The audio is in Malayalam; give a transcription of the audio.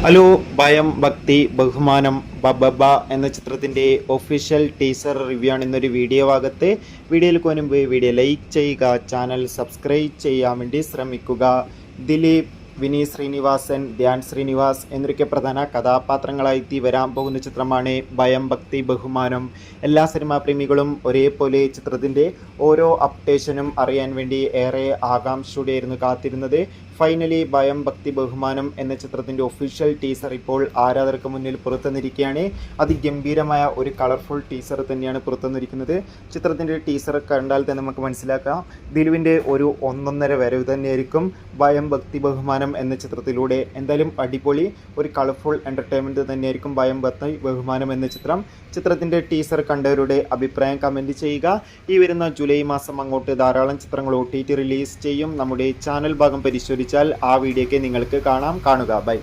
ഹലോ ഭയം ഭക്തി ബഹുമാനം ബബബ എന്ന ചിത്രത്തിൻ്റെ ഒഫീഷ്യൽ ടീസർ റിവ്യൂ ആണ് ഇന്നൊരു വീഡിയോ ഭാഗത്ത്. വീഡിയോയിൽ മുൻപ് വീഡിയോ ലൈക്ക് ചെയ്യുക, ചാനൽ സബ്സ്ക്രൈബ് ചെയ്യാൻ വേണ്ടി ശ്രമിക്കുക. ദിലീപ്, വിനീത് ശ്രീനിവാസൻ, ധ്യാൻ ശ്രീനിവാസ് എന്നൊക്കെ പ്രധാന കഥാപാത്രങ്ങളായി വരാൻ പോകുന്ന ചിത്രമാണ് ഭയം ഭക്തി ബഹുമാനം. എല്ലാ സിനിമാ പ്രേമികളും ഒരേപോലെ ചിത്രത്തിൻ്റെ ഓരോ അപ്ഡേഷനും അറിയാൻ വേണ്ടി ഏറെ ആകാംക്ഷയോടെയായിരുന്നു കാത്തിരുന്നത്. ഫൈനലി ഭയം ഭക്തി ബഹുമാനം എന്ന ചിത്രത്തിൻ്റെ ഒഫീഷ്യൽ ടീസർ ഇപ്പോൾ ആരാധകർക്ക് മുന്നിൽ പുറത്തുവന്നിരിക്കുകയാണ്. അതിഗംഭീരമായ ഒരു കളർഫുൾ ടീസർ തന്നെയാണ് പുറത്തുവന്നിരിക്കുന്നത്. ചിത്രത്തിൻ്റെ ടീസർ കണ്ടാൽ തന്നെ നമുക്ക് മനസ്സിലാക്കാം ദിലുവിൻ്റെ ഒരു ഒന്നൊന്നര വരവ് തന്നെയായിരിക്കും ഭയം ഭക്തി ബഹുമാനം എന്ന ചിത്രത്തിലൂടെ. എന്തായാലും അടിപൊളി ഒരു കളർഫുൾ എൻ്റർടൈൻമെൻറ്റ് തന്നെയായിരിക്കും ഭയം ഭക്തി ബഹുമാനം എന്ന ചിത്രം. ചിത്രത്തിൻ്റെ ടീസർ കണ്ടവരുടെ അഭിപ്രായം കമൻറ്റ് ചെയ്യുക. ഈ വരുന്ന ജൂലൈ മാസം അങ്ങോട്ട് ധാരാളം ചിത്രങ്ങൾ OTT റിലീസ് ചെയ്യും. നമ്മുടെ ചാനൽ ഭാഗം പരിശോധിച്ചാൽ ആ വീഡിയോയ്ക്ക് നിങ്ങൾക്ക് കാണുക. ബൈ.